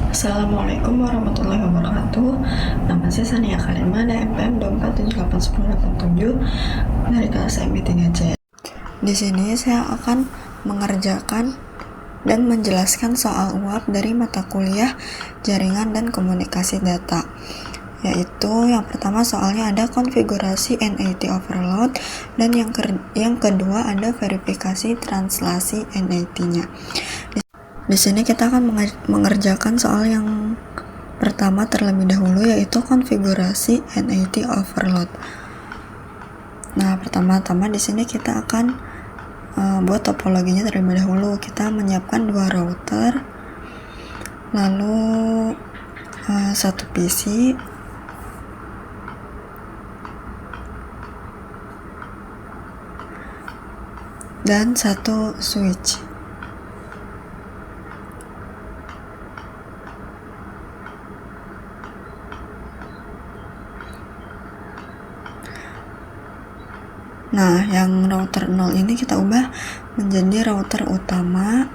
Assalamualaikum warahmatullahi wabarakatuh. Nama saya Sania Karima, NPM 24781087 dari kelas MI3C. Di sini saya akan mengerjakan dan menjelaskan soal UAP dari mata kuliah Jaringan dan Komunikasi Data. Yaitu yang pertama soalnya ada konfigurasi NAT overload, dan yang kedua ada verifikasi translasi NAT-nya. Di sini kita akan mengerjakan soal yang pertama terlebih dahulu, yaitu konfigurasi NAT overload. Nah, pertama-tama di sini kita akan buat topologinya terlebih dahulu. Kita menyiapkan dua router, lalu satu PC, dan satu switch. Nah, yang router 0 ini kita ubah menjadi router utama.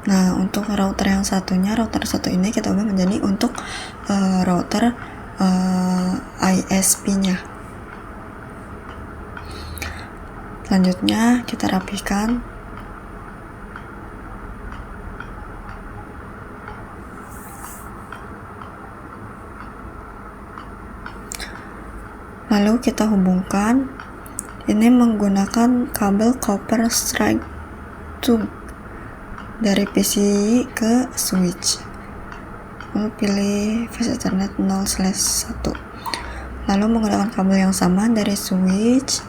Nah, untuk router yang satunya, router satu ini kita ubah menjadi untuk router ISP-nya. Selanjutnya kita rapikan. Lalu kita hubungkan. Ini menggunakan kabel copper straight tube dari PC ke switch. Lalu pilih fast ethernet 0/1. Lalu menggunakan kabel yang sama dari switch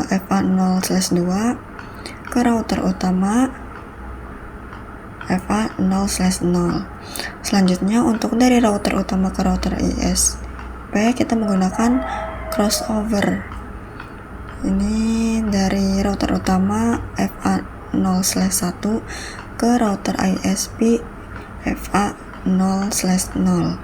FA 0/2 ke router utama FA 0/0. Selanjutnya untuk dari router utama ke router ISP kita menggunakan crossover. Ini dari router utama FA 0/1 ke router ISP FA 0/0.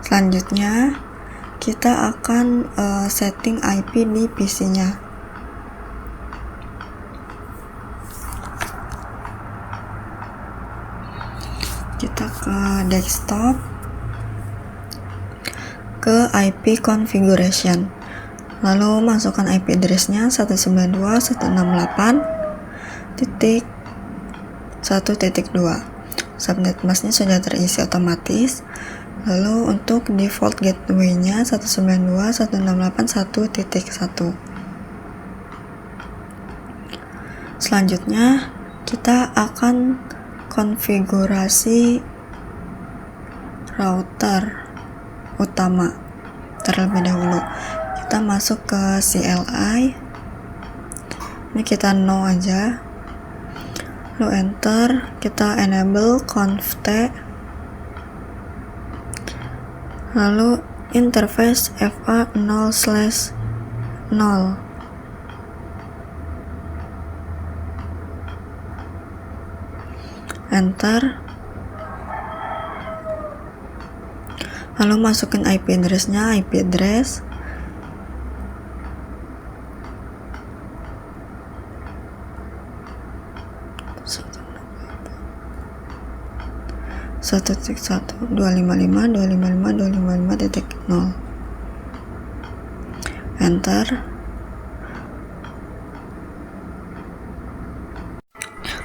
Selanjutnya kita akan setting IP di PC-nya. Kita ke desktop, ke IP configuration, lalu masukkan IP address-nya 192.168.1.2. Subnet mask-nya sudah terisi otomatis. Lalu untuk default gateway-nya 192.168.1.1. Selanjutnya kita akan konfigurasi router utama terlebih dahulu. Kita masuk ke CLI. Ini kita no aja. Lalu enter, kita enable conft, lalu interface FA 0/0. Enter. Lalu masukin IP address-nya, IP address 1.1.255.255.255.0. Enter.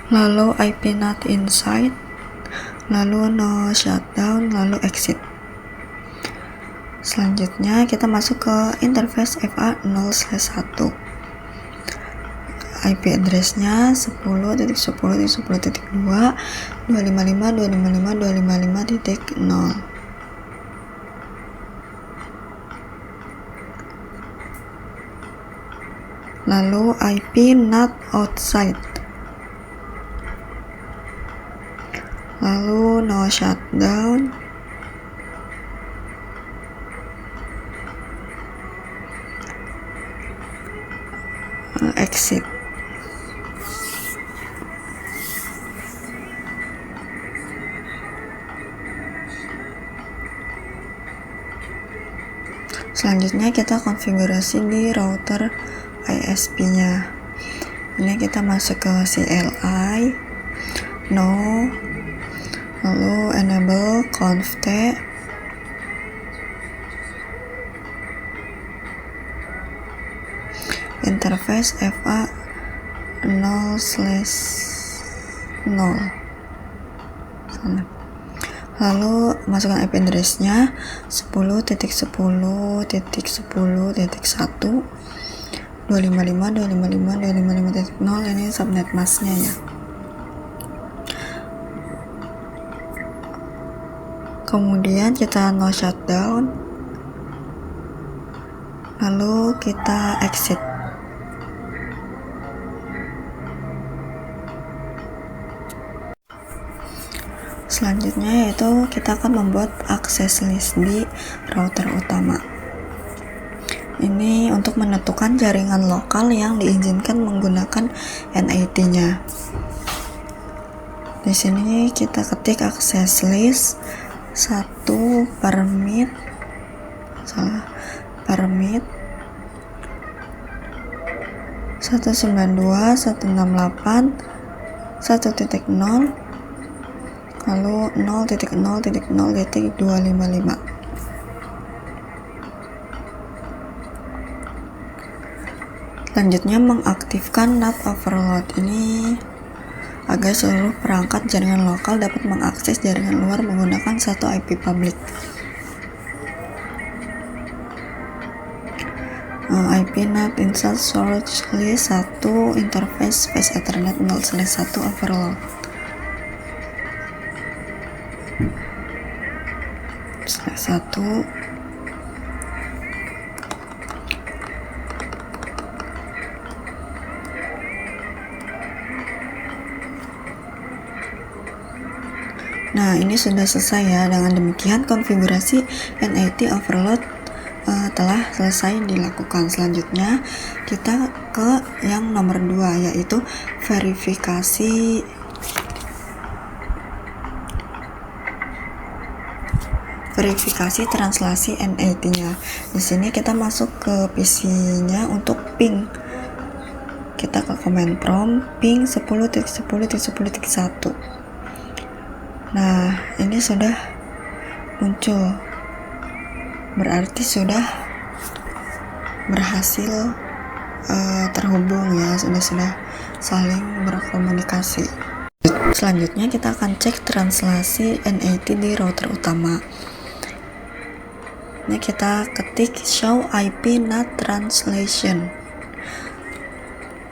Lalu IP not inside, lalu no shutdown, lalu exit. Selanjutnya kita masuk ke interface FA 0/1. IP address-nya 10.10.10.2 255.255.255.0. Lalu IP not outside, lalu no shutdown, exit. Selanjutnya kita konfigurasi di router ISP nya. Ini kita masuk ke CLI, no, lalu enable conft interface FA 0/0. Lalu masukkan IP address-nya 10.10.10.1 255.255.255.0. Ini subnet mask-nya ya. Kemudian kita no shutdown, lalu kita exit. Selanjutnya yaitu kita akan membuat access list di router utama. Ini untuk menentukan jaringan lokal yang diizinkan menggunakan NAT-nya. Di sini kita ketik access list 1 permit 192.168.1.0 lalu 0.0.0.255. Selanjutnya mengaktifkan NAT overload ini agar seluruh perangkat jaringan lokal dapat mengakses jaringan luar menggunakan satu IP public. IP NAT insert storage list 1 interface space ethernet 0/1 overload. Satu. Nah, ini sudah selesai ya. Dengan demikian konfigurasi NAT overload telah selesai dilakukan. Selanjutnya kita ke yang nomor 2, yaitu verifikasi translasi NAT-nya. Di sini kita masuk ke PC-nya untuk ping. Kita ke command prompt ping 10.10.10.1. Nah, ini sudah muncul. Berarti sudah berhasil terhubung ya, sudah saling berkomunikasi. Selanjutnya kita akan cek translasi NAT di router utama. Ini kita ketik show IP NAT translation.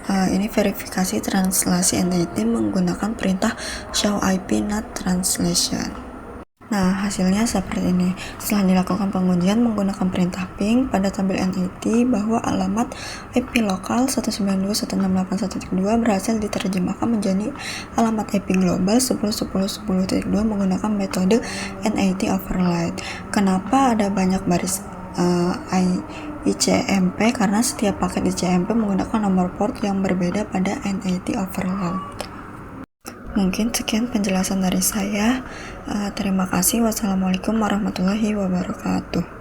Ini verifikasi translasi NAT menggunakan perintah show IP NAT translation. Nah, hasilnya seperti ini. Setelah dilakukan pengujian menggunakan perintah ping pada tabel NAT bahwa alamat IP lokal 192.168.1.2 berhasil diterjemahkan menjadi alamat IP global 10.10.10.2 menggunakan metode NAT override. Kenapa ada banyak baris ICMP? Karena setiap paket ICMP menggunakan nomor port yang berbeda pada NAT overload. Mungkin sekian penjelasan dari saya. Terima kasih. Wassalamualaikum warahmatullahi wabarakatuh.